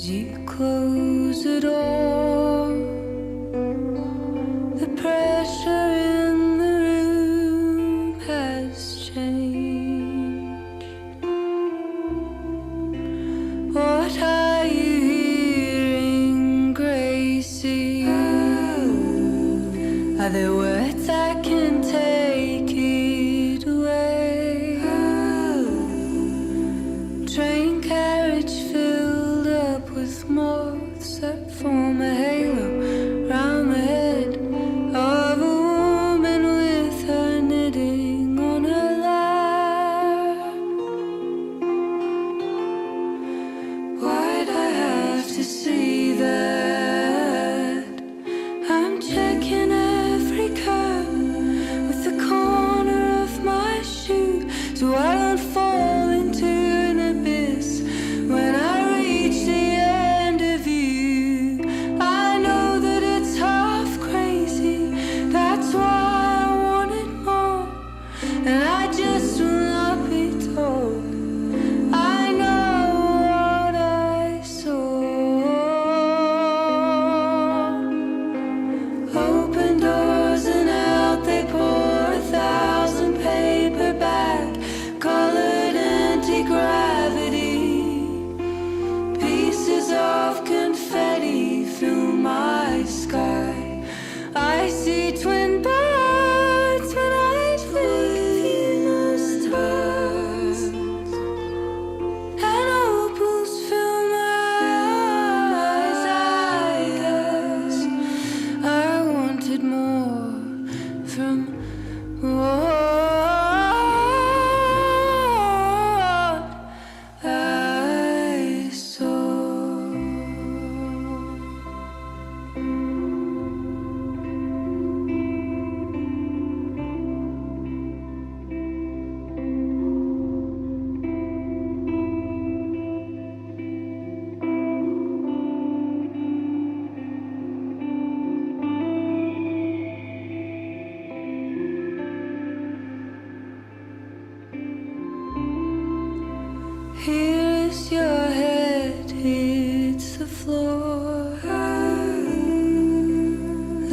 you close the door, the pressure in the room has changed. What are you hearing, Gracie? Are there words that can take it away? Train carriage filled up with moths that form a halo round the head of a woman with her knitting on her lap. Why'd I have to see that? I'm checking every curve with the corner of my shoe so I don't fall into an abyss when I reach the end of you. I know that it's half crazy, that's why I wanted more, and I just will not be told. I know what I saw. Open doors and out they pour 1,000 paperback colored anti-gravity. Pieces of confetti fill my sky. I see twin birds when I flick Venus stars, and opals fill my eyes. I guess I wanted more from what I saw. Here's your head hits the floor.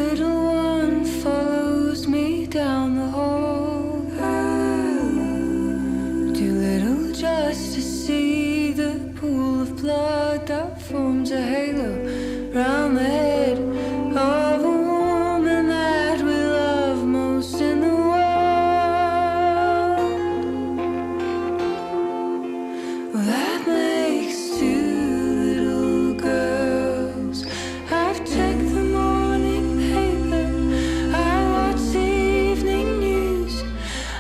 Little one follows me down the hall. Too little just to see the pool of blood that forms a halo round the head of a woman that we love most in the world. Well, that makes two little girls. I've checked the morning paper, I watch the evening news.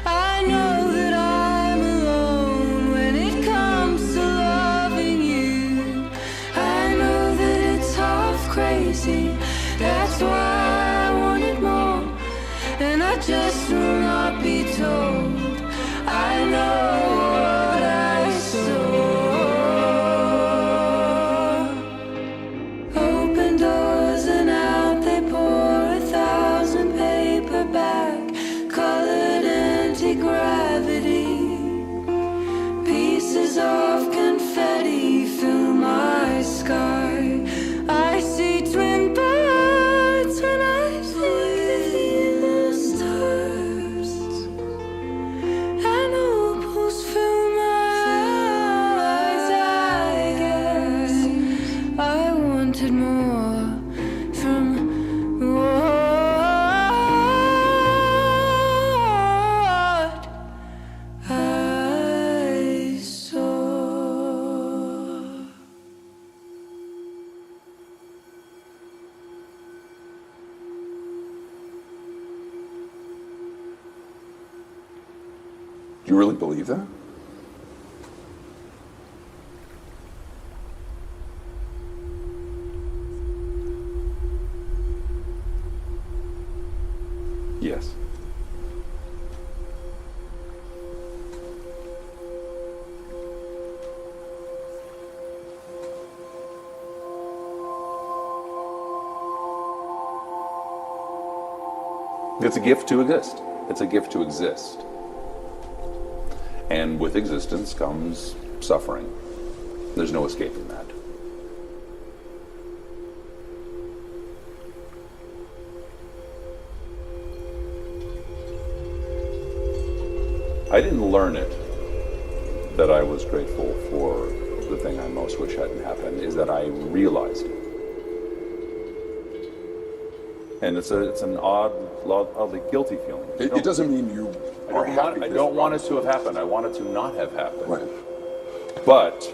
I know that I'm alone when it comes to loving you. I know that it's half crazy, that's why I wanted more, and I just will not be told. I know what I saw. Open doors and out they pour 1,000 paperback colored anti-gravity. Pieces of confetti fill my sky. I see twin birds when I flick Venus stars, and opals fill my eyes. I guess I wanted more from what I saw. Do you really believe that? Yes. It's a gift to exist. It's a gift to exist. And with existence comes suffering. There's no escaping that. I didn't learn it that I was grateful for the thing I most wish hadn't happened, is that I realized it. And it's an oddly guilty feeling. It doesn't mean you are happy. I don't want it to have happened. I want it to not have happened. Right. But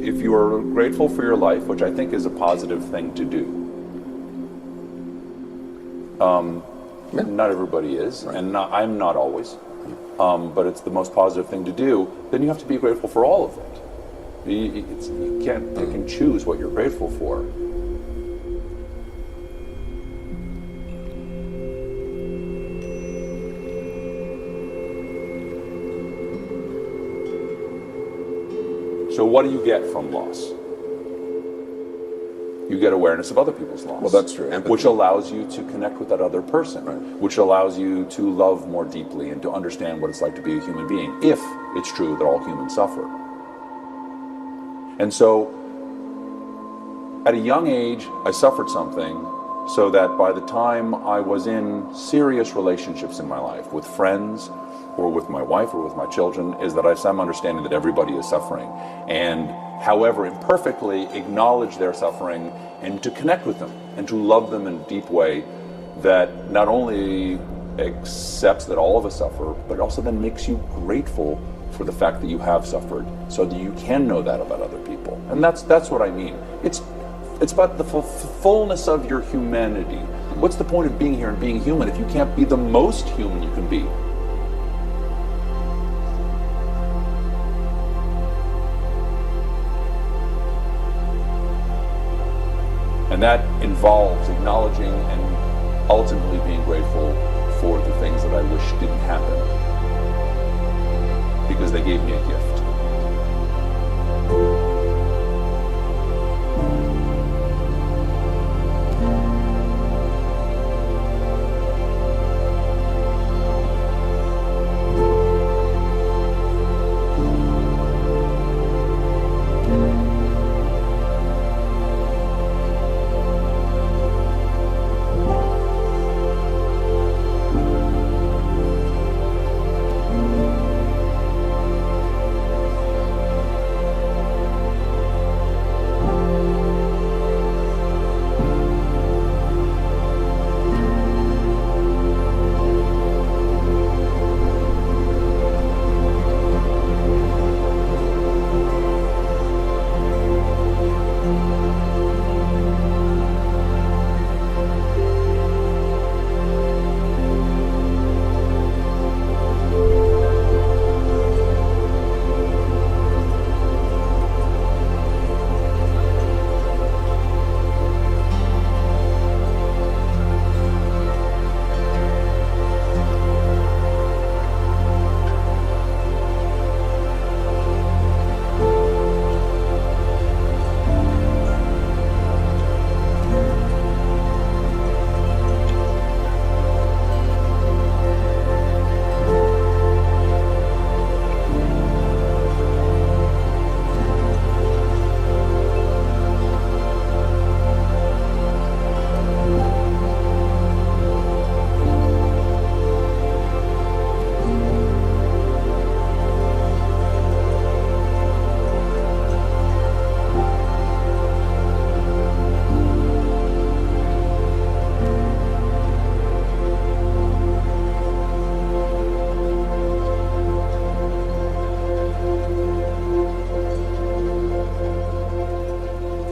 if you are grateful for your life, which I think is a positive thing to do, not everybody is, right. and I'm not always, but it's the most positive thing to do, then you have to be grateful for all of it. You can't pick and choose what you're grateful for. So what do you get from loss? You get awareness of other people's loss. Well, that's true. Empathy. Which allows you to connect with that other person, right. Which allows you to love more deeply and to understand what it's like to be a human being, if it's true that all humans suffer. And so, at a young age, I suffered something so that by the time I was in serious relationships in my life, with friends, or with my wife, or with my children, is that I have some understanding that everybody is suffering. And however imperfectly, acknowledge their suffering and to connect with them and to love them in a deep way that not only accepts that all of us suffer, but also then makes you grateful for the fact that you have suffered, so that you can know that about other people. And that's what I mean. It's about the fullness of your humanity. What's the point of being here and being human if you can't be the most human you can be? And that involves acknowledging and ultimately being grateful for the things that I wish didn't happen, because they gave me a gift.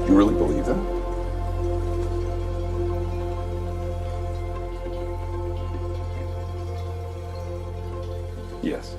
You really believe that? Yes.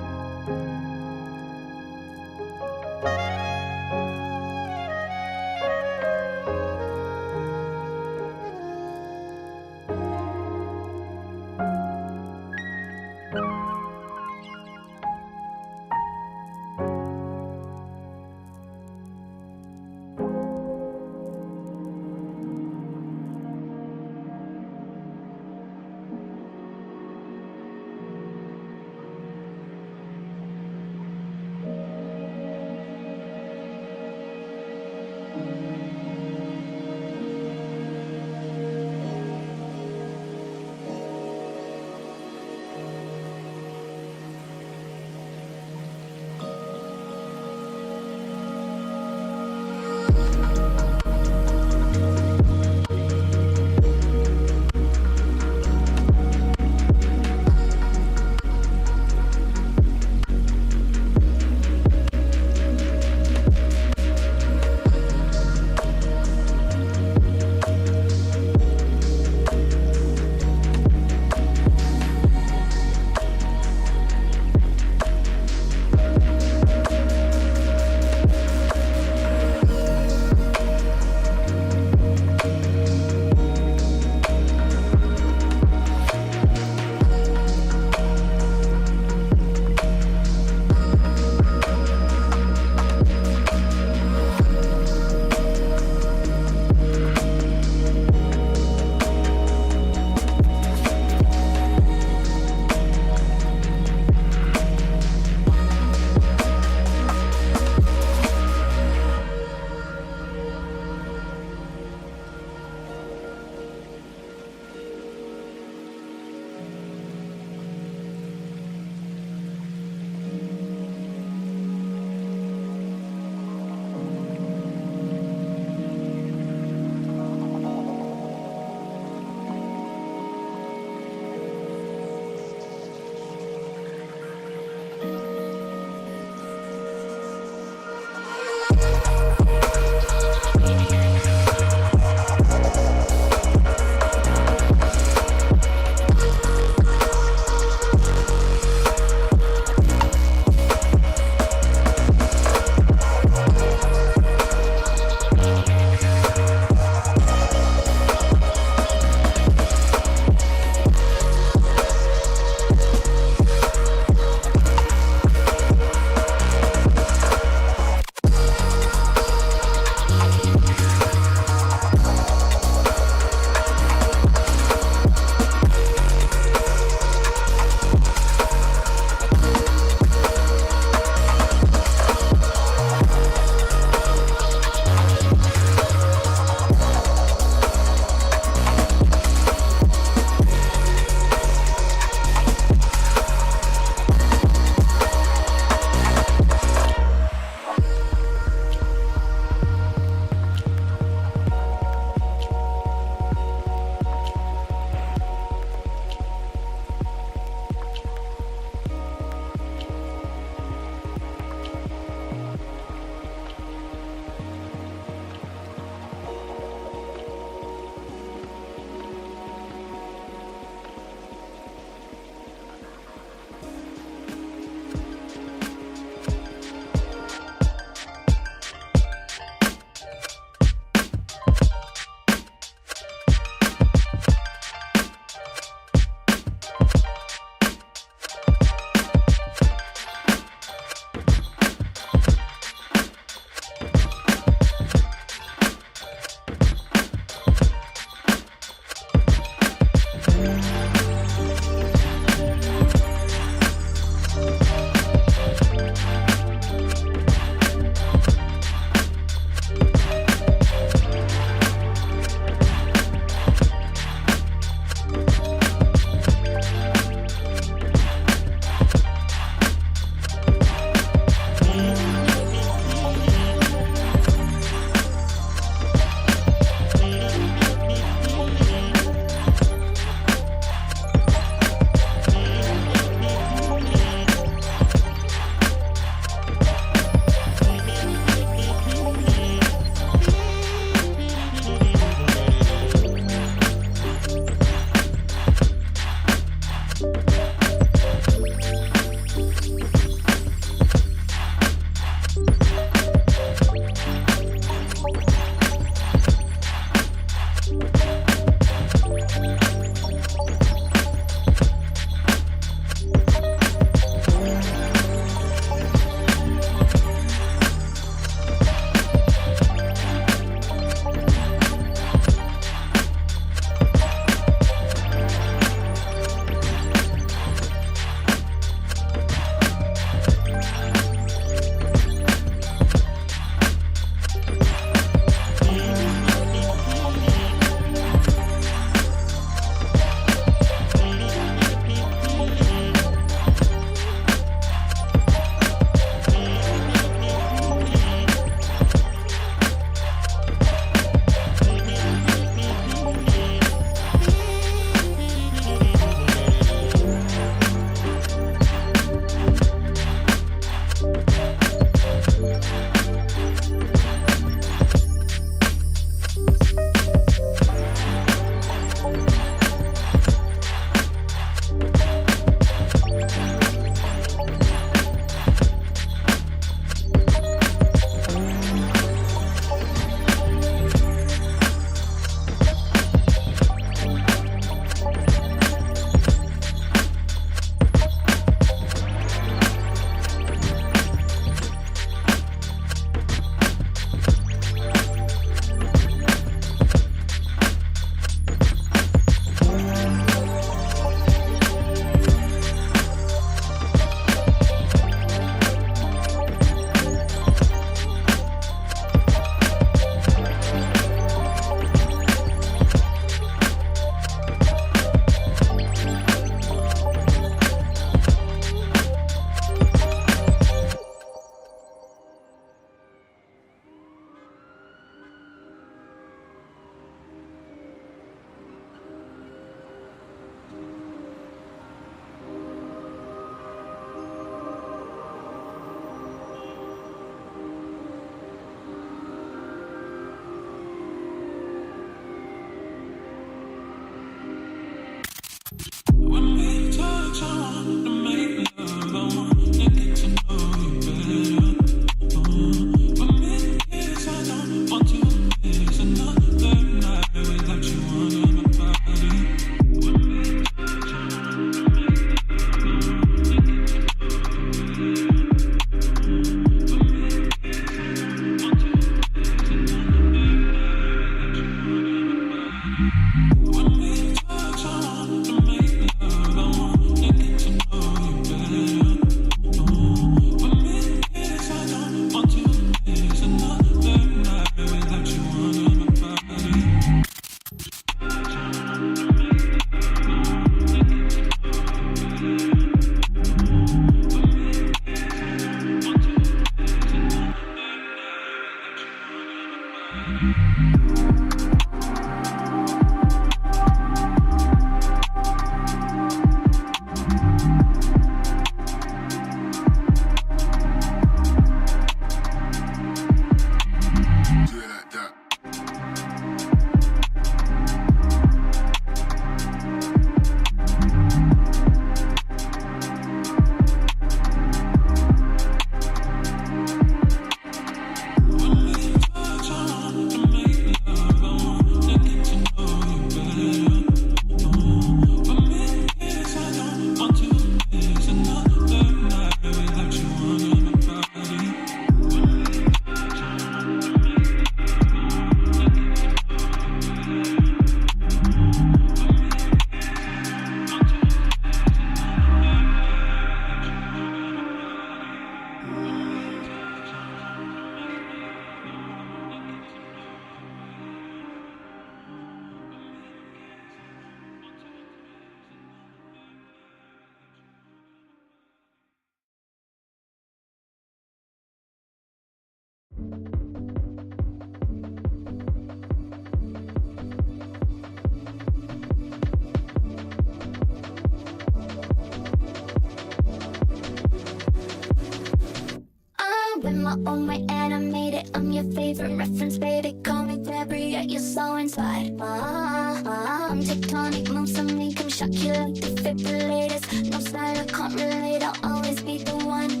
on my animated. I'm your favorite reference, baby. Call me Deborah, yeah, you're so inspired. Tectonic moves, I make them shock you like defibrillators. No style, I can't relate, I'll always be the one.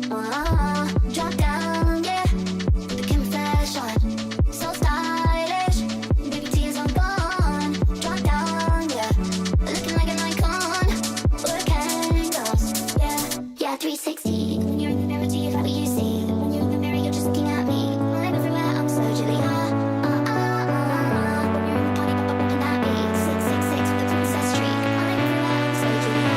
Drop down, yeah, the confession, so stylish. Baby, tears are gone. Drop down, yeah, looking like an icon. Look angles, yeah, yeah, 360. When you're in the mirror, do you like what you see? When you're in the mirror, you're just looking at me. I'm everywhere, I'm so Julie. When you're in the party, pop up looking at me. 666 with the princess streak. I'm everywhere, I'm so Julie.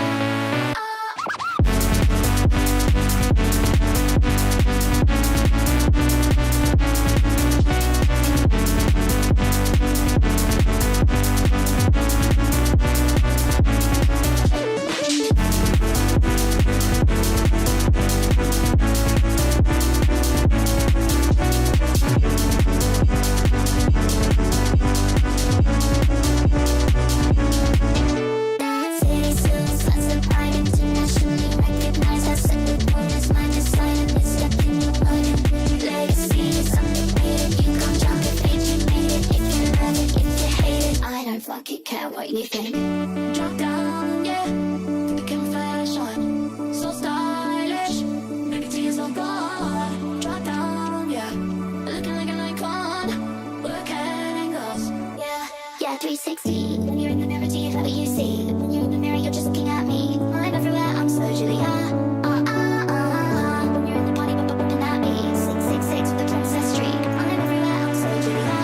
That city still classified, internationally recognized. I set the bonus, my design, and it's stepping your blood. Legacy is underrated. You can't drop it, babe, you made it. If you love it, if you hate it, I don't fucking care what you think. Drop down, yeah, the confession, so stylish. Baby, tears are gone. Drop down, yeah, looking like an icon. Work angles, yeah, yeah, 360. When you're in the mirror, do you like what you see? When you're in the mirror, you're just looking at me. I'm everywhere, I'm so Julia. When you're in the party, pop up looking at me. 666 with the princess streak. I'm everywhere, I'm so Julia.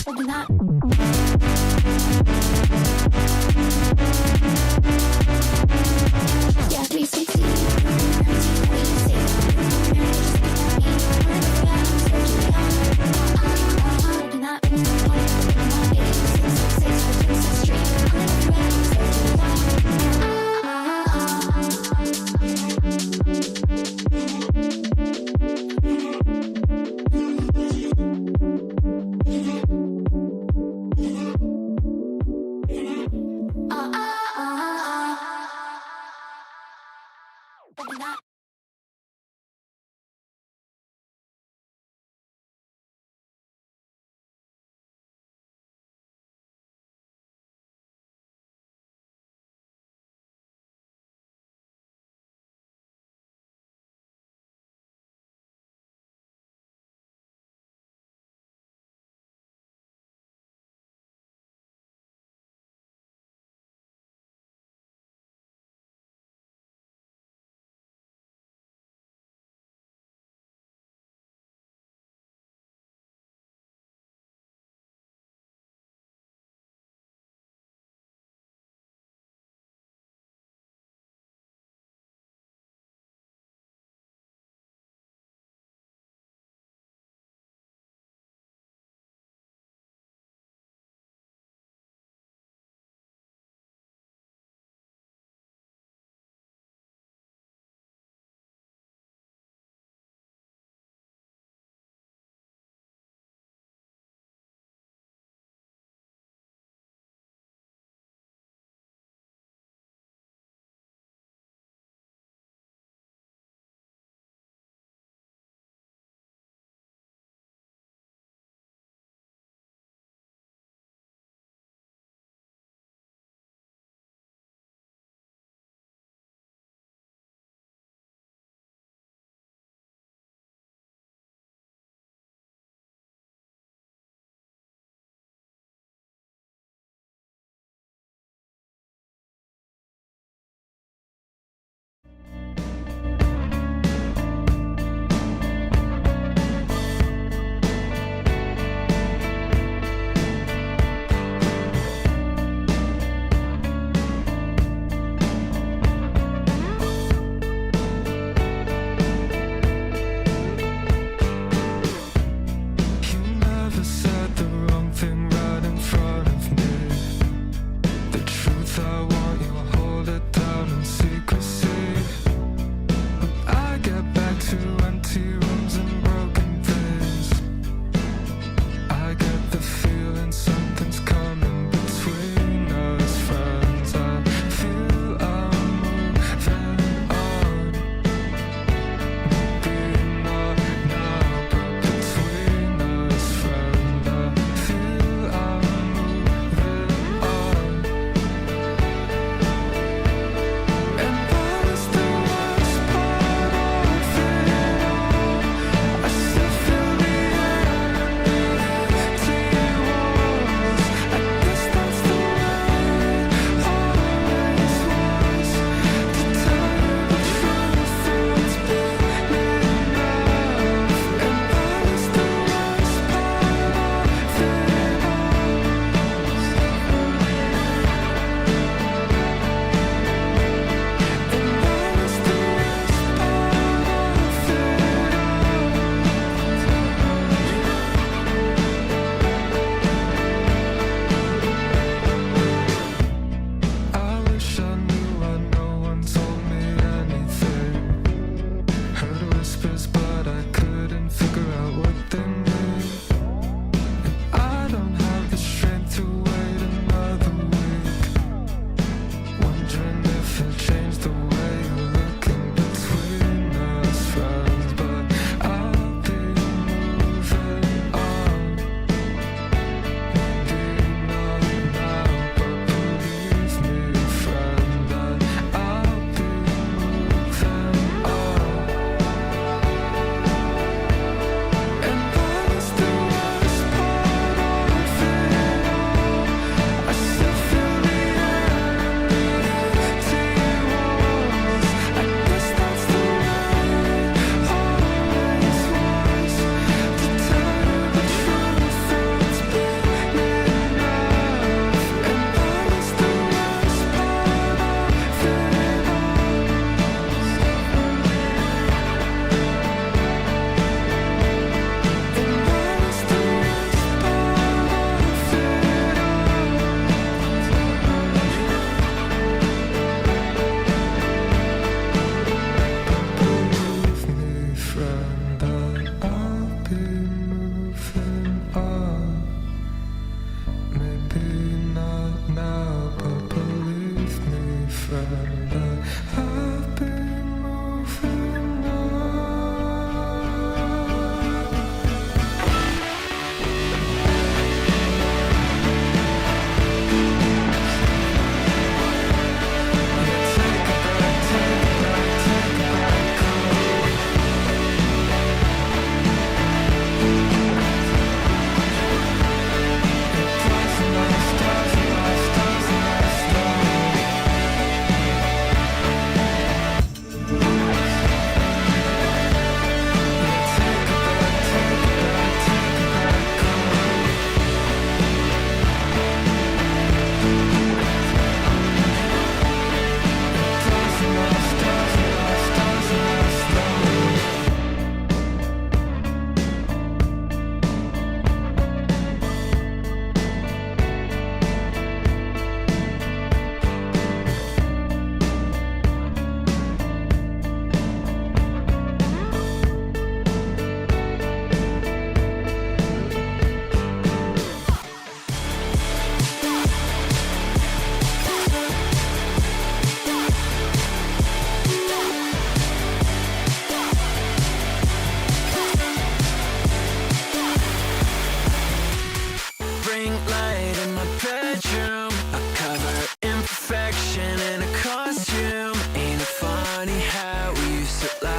Open that. Yeah, 360. What you see? When you're in the mirror, you're just looking at me. I'm everywhere, I'm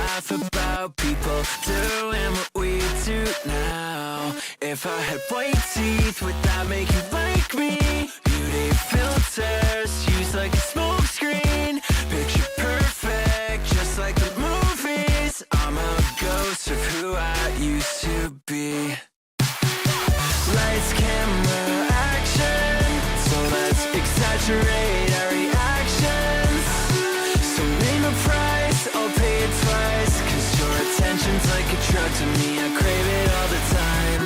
laugh about people doing what we do now. If I had white teeth, would that make you like me? Beauty filters used like a smoke screen. Picture perfect, just like the movies. I'm a ghost of who I used to be. Lights, camera, action. So let's exaggerate our reactions. So name a price, I'll pay it twice. Cause your attention's like a drug to me, I crave it all the time.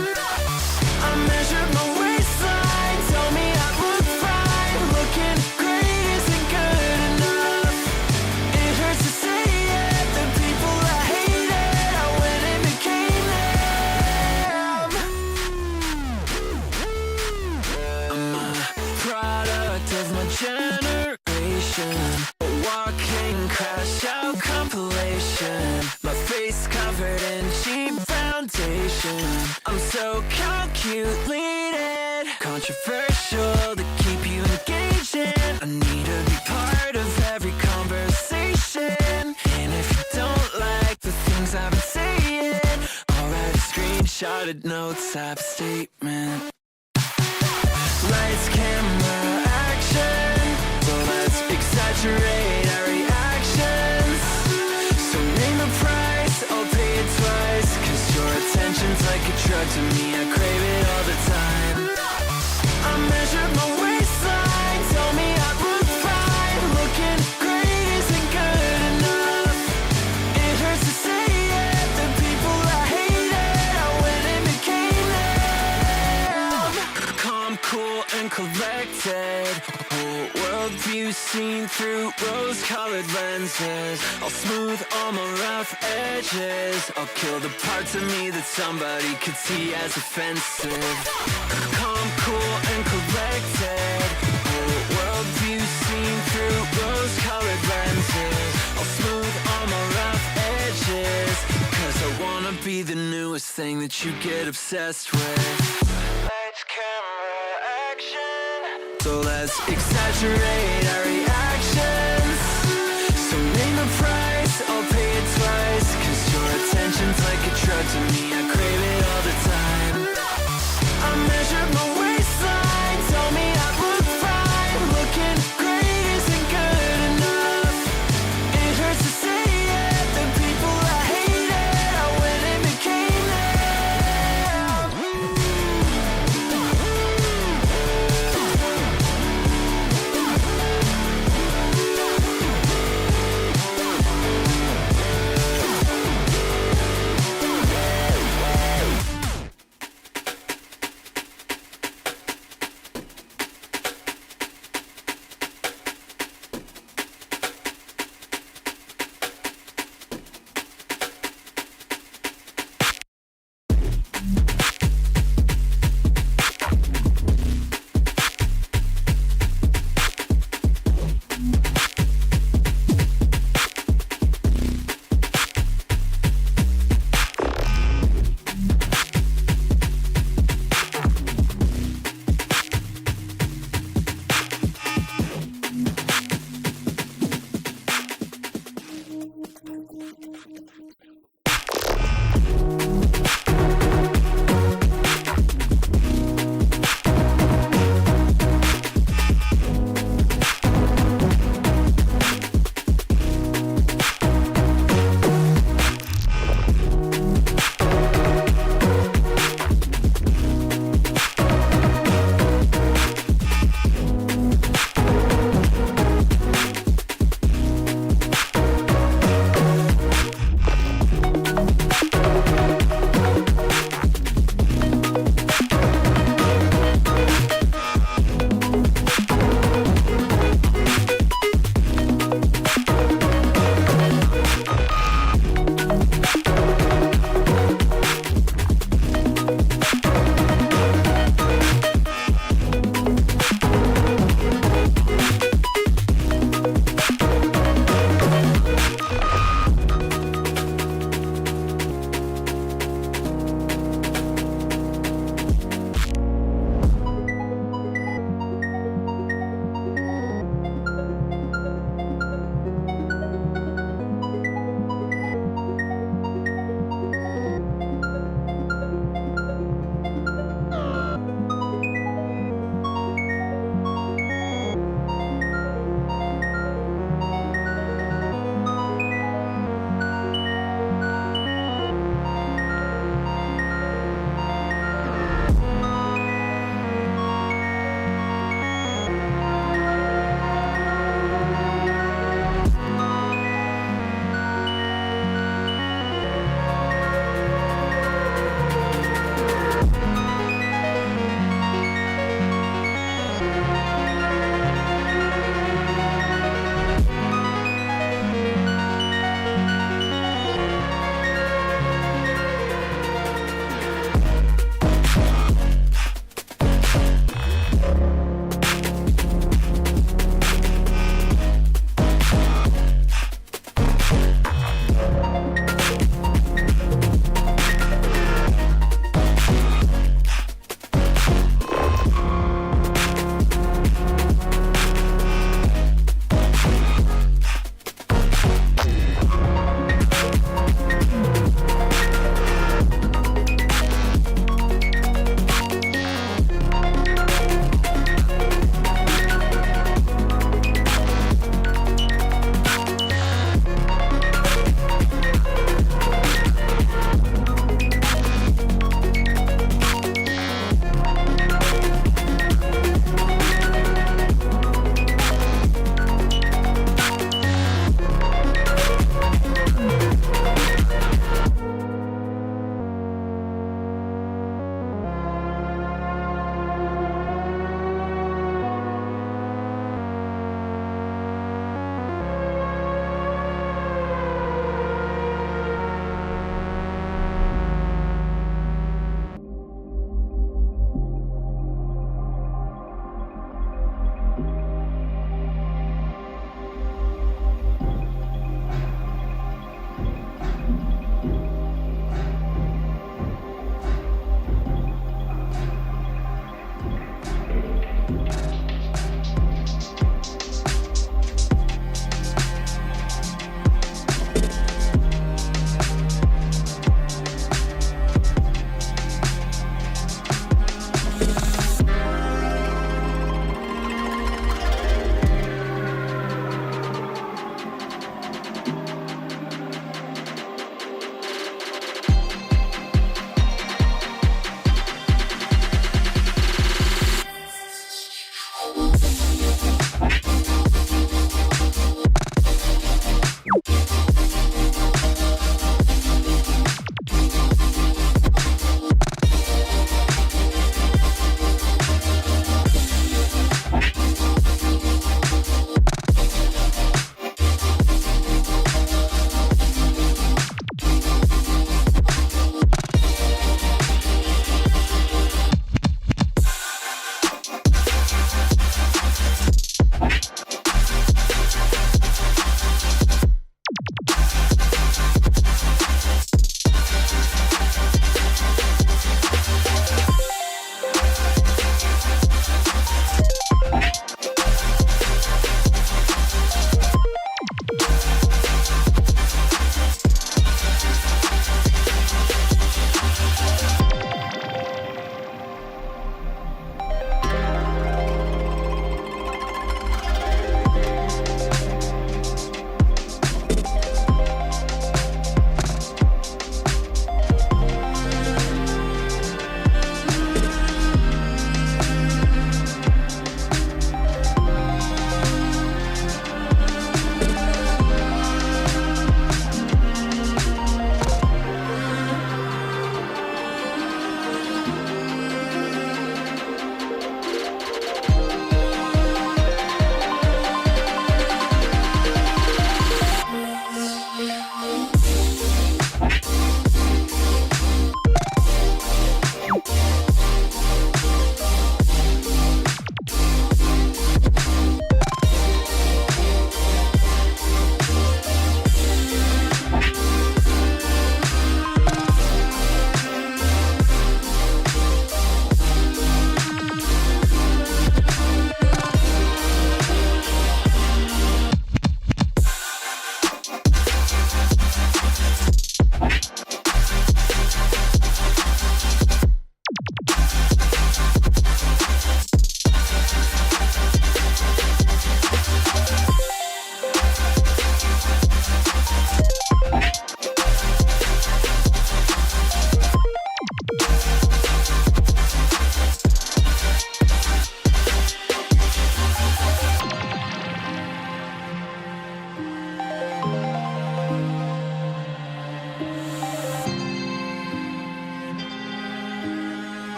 I measured my waistline, tell me I look fine. Looking great isn't good enough. It hurts to say it, the people I hated, I went and became them. I'm a product of my generation, a walking crash out compilation. My face covered in cheap foundation. I'm so calculated, controversial to keep you engaging. I need to be part of every conversation. And if you don't like the things I've been saying, I'll write a screenshotted notes type statement. Lights, camera, action. So let's exaggerate our reactions. So name a price, I'll pay it twice. Cause your attention's like a drug to me, I crave it all the time. I measured my waistline, tell me I look fine. Looking great isn't good enough. It hurts to say it, the people I hated, I went and became them. Calm, cool, and collected. Whole world view seen through rose-colored lenses. I'll smooth all my rough edges. I'll kill the parts of me that somebody could see as offensive. Calm, cool, and collected. Whole world view seen through rose-colored lenses. I'll smooth all my rough edges. Cause I wanna be the newest thing that you get obsessed with. Lights, camera, action. So let's exaggerate our reactions. So name a price, I'll pay it twice. Cause your attention's like a drug to me, I crave it all the time. I measured my waistline, tell me I look fine. Looking great isn't good enough. It hurts to say it, the people I hated, I went and became them.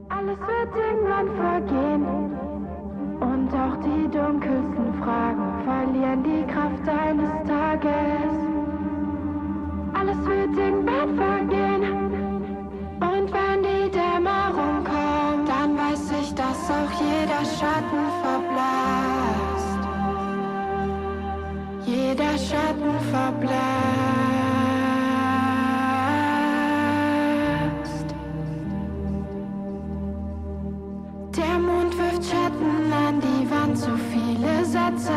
Alles wird irgendwann vergehen und auch die dunkelsten Fragen verlieren die Kraft eines Tages. Alles wird irgendwann vergehen und wenn die Dämmerung kommt, dann weiß ich, dass auch jeder Schatten verblasst. Jeder Schatten verblasst. Der Mond wirft Schatten an die Wand, so viele Sätze